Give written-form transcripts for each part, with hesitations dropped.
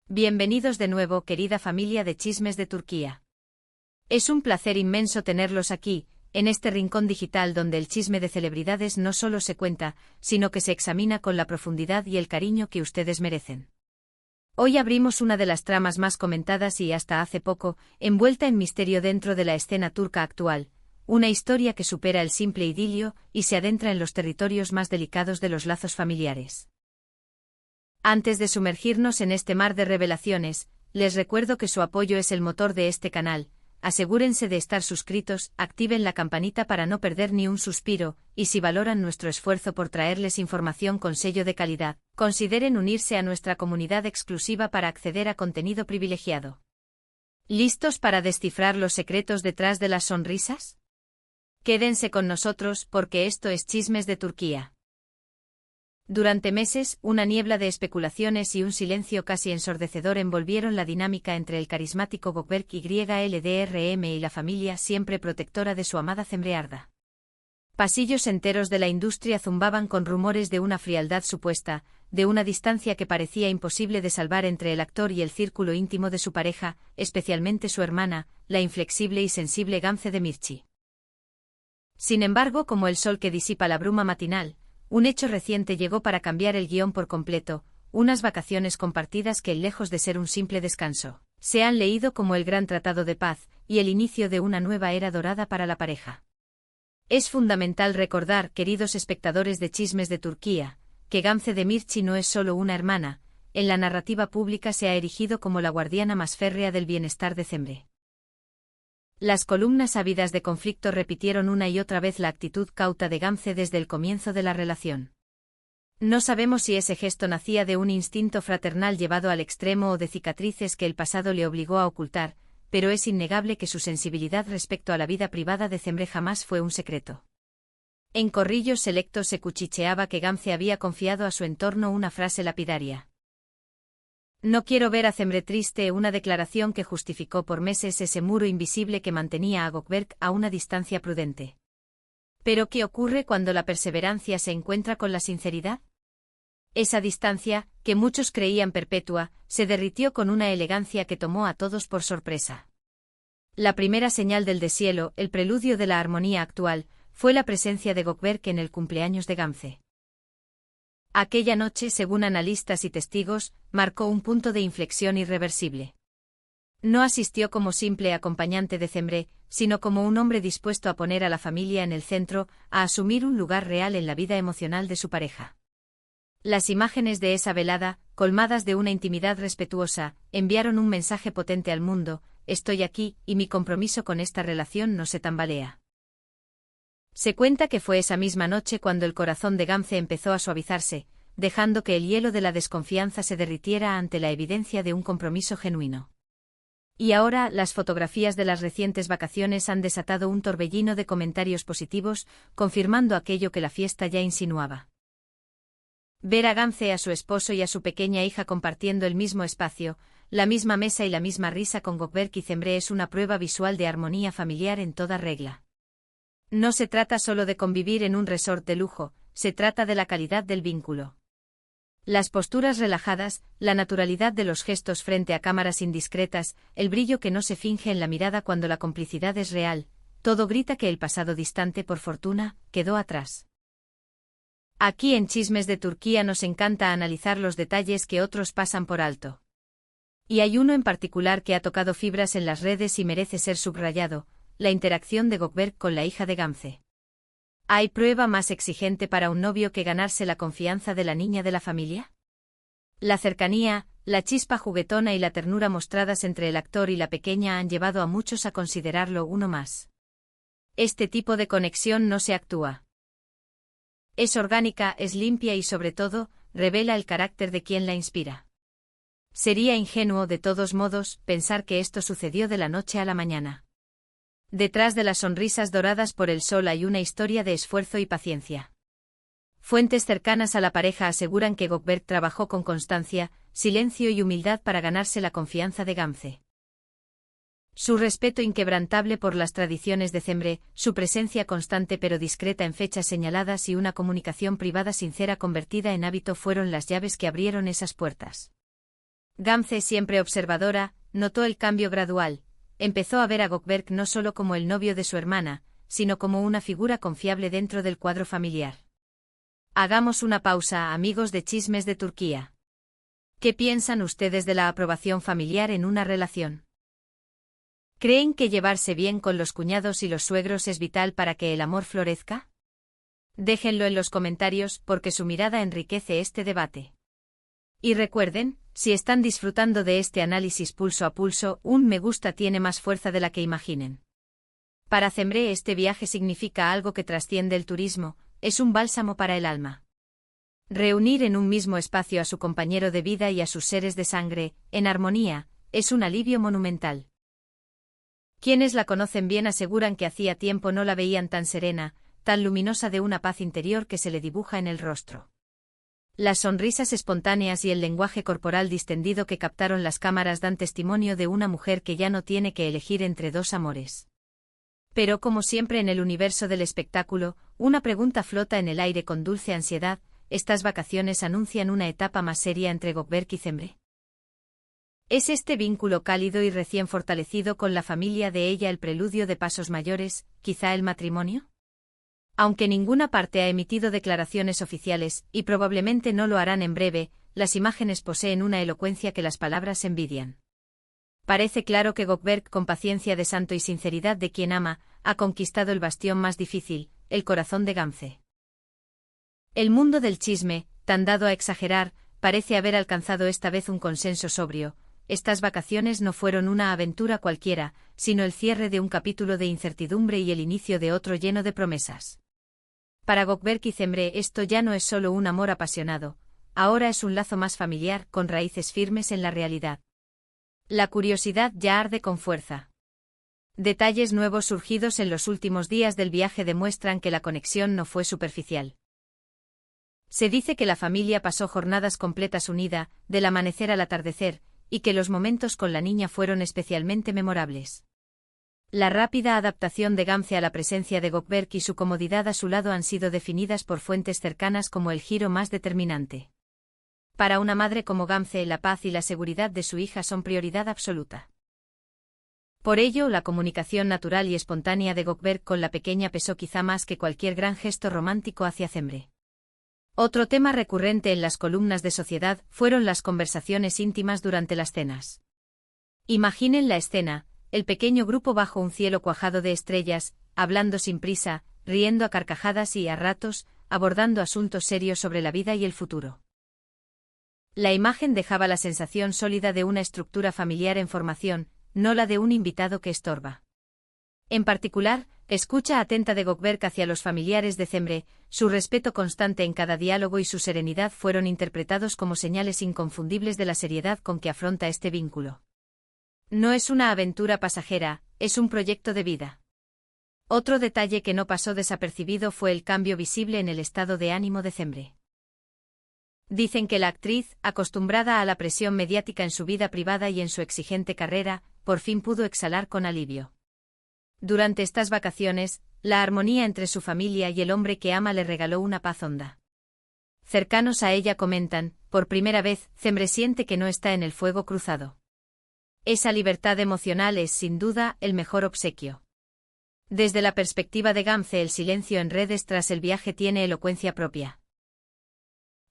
Bienvenidos de nuevo, querida familia de Chismes de Turquía. Es un placer inmenso tenerlos aquí, en este rincón digital donde el chisme de celebridades no solo se cuenta, sino que se examina con la profundidad y el cariño que ustedes merecen. Hoy abrimos una de las tramas más comentadas y hasta hace poco, envuelta en misterio dentro de la escena turca actual, una historia que supera el simple idilio y se adentra en los territorios más delicados de los lazos familiares. Antes de sumergirnos en este mar de revelaciones, les recuerdo que su apoyo es el motor de este canal. Asegúrense de estar suscritos, activen la campanita para no perder ni un suspiro, y si valoran nuestro esfuerzo por traerles información con sello de calidad, consideren unirse a nuestra comunidad exclusiva para acceder a contenido privilegiado. ¿Listos para descifrar los secretos detrás de las sonrisas? Quédense con nosotros porque esto es Chismes de Turquía. Durante meses, una niebla de especulaciones y un silencio casi ensordecedor envolvieron la dinámica entre el carismático Gökberk YLDRM y la familia siempre protectora de su amada Cemre Arda. Pasillos enteros de la industria zumbaban con rumores de una frialdad supuesta, de una distancia que parecía imposible de salvar entre el actor y el círculo íntimo de su pareja, especialmente su hermana, la inflexible y sensible Gamze Demirci. Sin embargo, como el sol que disipa la bruma matinal, un hecho reciente llegó para cambiar el guión por completo, unas vacaciones compartidas que, lejos de ser un simple descanso, se han leído como el gran tratado de paz y el inicio de una nueva era dorada para la pareja. Es fundamental recordar, queridos espectadores de Chismes de Turquía, que Gamze Demirci no es solo una hermana, en la narrativa pública se ha erigido como la guardiana más férrea del bienestar de Cemre. Las columnas ávidas de conflicto repitieron una y otra vez la actitud cauta de Gamze desde el comienzo de la relación. No sabemos si ese gesto nacía de un instinto fraternal llevado al extremo o de cicatrices que el pasado le obligó a ocultar, pero es innegable que su sensibilidad respecto a la vida privada de Cemre jamás fue un secreto. En corrillos selectos se cuchicheaba que Gamze había confiado a su entorno una frase lapidaria. No quiero ver a Cemre triste, una declaración que justificó por meses ese muro invisible que mantenía a Gökberk a una distancia prudente. ¿Pero qué ocurre cuando la perseverancia se encuentra con la sinceridad? Esa distancia, que muchos creían perpetua, se derritió con una elegancia que tomó a todos por sorpresa. La primera señal del deshielo, el preludio de la armonía actual, fue la presencia de Gökberk en el cumpleaños de Gamze. Aquella noche, según analistas y testigos, marcó un punto de inflexión irreversible. No asistió como simple acompañante de Cemre, sino como un hombre dispuesto a poner a la familia en el centro, a asumir un lugar real en la vida emocional de su pareja. Las imágenes de esa velada, colmadas de una intimidad respetuosa, enviaron un mensaje potente al mundo: estoy aquí, y mi compromiso con esta relación no se tambalea. Se cuenta que fue esa misma noche cuando el corazón de Gamze empezó a suavizarse, dejando que el hielo de la desconfianza se derritiera ante la evidencia de un compromiso genuino. Y ahora, las fotografías de las recientes vacaciones han desatado un torbellino de comentarios positivos, confirmando aquello que la fiesta ya insinuaba. Ver a Gamze, a su esposo y a su pequeña hija compartiendo el mismo espacio, la misma mesa y la misma risa con Gökberk y Cemre es una prueba visual de armonía familiar en toda regla. No se trata solo de convivir en un resort de lujo, se trata de la calidad del vínculo. Las posturas relajadas, la naturalidad de los gestos frente a cámaras indiscretas, el brillo que no se finge en la mirada cuando la complicidad es real, todo grita que el pasado distante, por fortuna, quedó atrás. Aquí en Chismes de Turquía nos encanta analizar los detalles que otros pasan por alto. Y hay uno en particular que ha tocado fibras en las redes y merece ser subrayado: la interacción de Gökberk con la hija de Gamze. ¿Hay prueba más exigente para un novio que ganarse la confianza de la niña de la familia? La cercanía, la chispa juguetona y la ternura mostradas entre el actor y la pequeña han llevado a muchos a considerarlo uno más. Este tipo de conexión no se actúa. Es orgánica, es limpia y sobre todo, revela el carácter de quien la inspira. Sería ingenuo, de todos modos, pensar que esto sucedió de la noche a la mañana. Detrás de las sonrisas doradas por el sol hay una historia de esfuerzo y paciencia. Fuentes cercanas a la pareja aseguran que Gökberk trabajó con constancia, silencio y humildad para ganarse la confianza de Gamze. Su respeto inquebrantable por las tradiciones de Cemre, su presencia constante pero discreta en fechas señaladas y una comunicación privada sincera convertida en hábito fueron las llaves que abrieron esas puertas. Gamze, siempre observadora, notó el cambio gradual. Empezó a ver a Gökberk no solo como el novio de su hermana, sino como una figura confiable dentro del cuadro familiar. Hagamos una pausa, amigos de Chismes de Turquía. ¿Qué piensan ustedes de la aprobación familiar en una relación? ¿Creen que llevarse bien con los cuñados y los suegros es vital para que el amor florezca? Déjenlo en los comentarios porque su mirada enriquece este debate. Y recuerden, si están disfrutando de este análisis pulso a pulso, un me gusta tiene más fuerza de la que imaginen. Para Cemre este viaje significa algo que trasciende el turismo, es un bálsamo para el alma. Reunir en un mismo espacio a su compañero de vida y a sus seres de sangre, en armonía, es un alivio monumental. Quienes la conocen bien aseguran que hacía tiempo no la veían tan serena, tan luminosa, de una paz interior que se le dibuja en el rostro. Las sonrisas espontáneas y el lenguaje corporal distendido que captaron las cámaras dan testimonio de una mujer que ya no tiene que elegir entre dos amores. Pero como siempre en el universo del espectáculo, una pregunta flota en el aire con dulce ansiedad: ¿estas vacaciones anuncian una etapa más seria entre Gökberk y Cemre? ¿Es este vínculo cálido y recién fortalecido con la familia de ella el preludio de pasos mayores, quizá el matrimonio? Aunque ninguna parte ha emitido declaraciones oficiales, y probablemente no lo harán en breve, las imágenes poseen una elocuencia que las palabras envidian. Parece claro que Gökberk, con paciencia de santo y sinceridad de quien ama, ha conquistado el bastión más difícil, el corazón de Gamze. El mundo del chisme, tan dado a exagerar, parece haber alcanzado esta vez un consenso sobrio. Estas vacaciones no fueron una aventura cualquiera, sino el cierre de un capítulo de incertidumbre y el inicio de otro lleno de promesas. Para Gökberk y Cemre esto ya no es solo un amor apasionado, ahora es un lazo más familiar, con raíces firmes en la realidad. La curiosidad ya arde con fuerza. Detalles nuevos surgidos en los últimos días del viaje demuestran que la conexión no fue superficial. Se dice que la familia pasó jornadas completas unida, del amanecer al atardecer, y que los momentos con la niña fueron especialmente memorables. La rápida adaptación de Gamze a la presencia de Gökberk y su comodidad a su lado han sido definidas por fuentes cercanas como el giro más determinante. Para una madre como Gamze, la paz y la seguridad de su hija son prioridad absoluta. Por ello, la comunicación natural y espontánea de Gökberk con la pequeña pesó quizá más que cualquier gran gesto romántico hacia Cemre. Otro tema recurrente en las columnas de Sociedad fueron las conversaciones íntimas durante las cenas. Imaginen la escena: el pequeño grupo bajo un cielo cuajado de estrellas, hablando sin prisa, riendo a carcajadas y, a ratos, abordando asuntos serios sobre la vida y el futuro. La imagen dejaba la sensación sólida de una estructura familiar en formación, no la de un invitado que estorba. En particular, escucha atenta de Gökberk hacia los familiares de Cemre, su respeto constante en cada diálogo y su serenidad fueron interpretados como señales inconfundibles de la seriedad con que afronta este vínculo. No es una aventura pasajera, es un proyecto de vida. Otro detalle que no pasó desapercibido fue el cambio visible en el estado de ánimo de Cemre. Dicen que la actriz, acostumbrada a la presión mediática en su vida privada y en su exigente carrera, por fin pudo exhalar con alivio. Durante estas vacaciones, la armonía entre su familia y el hombre que ama le regaló una paz honda. Cercanos a ella comentan: por primera vez, Cemre siente que no está en el fuego cruzado. Esa libertad emocional es, sin duda, el mejor obsequio. Desde la perspectiva de Gamze, el silencio en redes tras el viaje tiene elocuencia propia.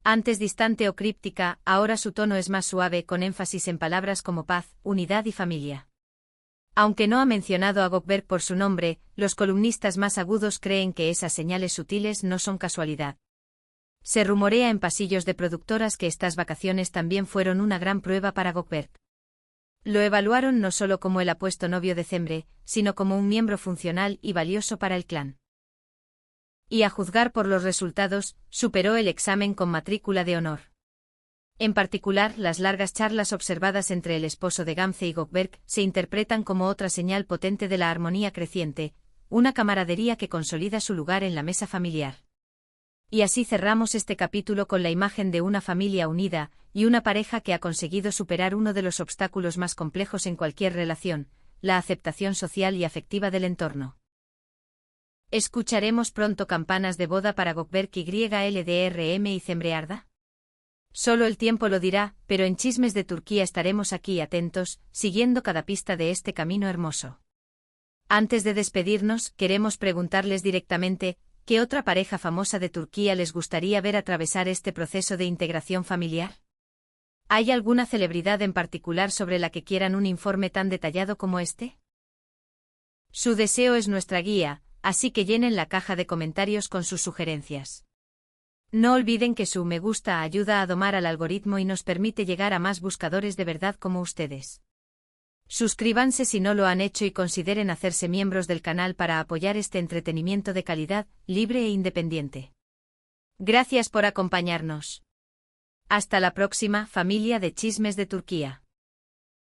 Antes distante o críptica, ahora su tono es más suave, con énfasis en palabras como paz, unidad y familia. Aunque no ha mencionado a Gökberk por su nombre, los columnistas más agudos creen que esas señales sutiles no son casualidad. Se rumorea en pasillos de productoras que estas vacaciones también fueron una gran prueba para Gökberk. Lo evaluaron no solo como el apuesto novio de Cemre, sino como un miembro funcional y valioso para el clan. Y a juzgar por los resultados, superó el examen con matrícula de honor. En particular, las largas charlas observadas entre el esposo de Gamze y Gökberk se interpretan como otra señal potente de la armonía creciente, una camaradería que consolida su lugar en la mesa familiar. Y así cerramos este capítulo con la imagen de una familia unida, y una pareja que ha conseguido superar uno de los obstáculos más complejos en cualquier relación, la aceptación social y afectiva del entorno. ¿Escucharemos pronto campanas de boda para Gökberk y LDRM y Cemre Arda? Solo el tiempo lo dirá, pero en Chismes de Turquía estaremos aquí atentos, siguiendo cada pista de este camino hermoso. Antes de despedirnos, queremos preguntarles directamente, ¿qué otra pareja famosa de Turquía les gustaría ver atravesar este proceso de integración familiar? ¿Hay alguna celebridad en particular sobre la que quieran un informe tan detallado como este? Su deseo es nuestra guía, así que llenen la caja de comentarios con sus sugerencias. No olviden que su me gusta ayuda a domar al algoritmo y nos permite llegar a más buscadores de verdad como ustedes. Suscríbanse si no lo han hecho y consideren hacerse miembros del canal para apoyar este entretenimiento de calidad, libre e independiente. Gracias por acompañarnos. Hasta la próxima, familia de Chismes de Turquía.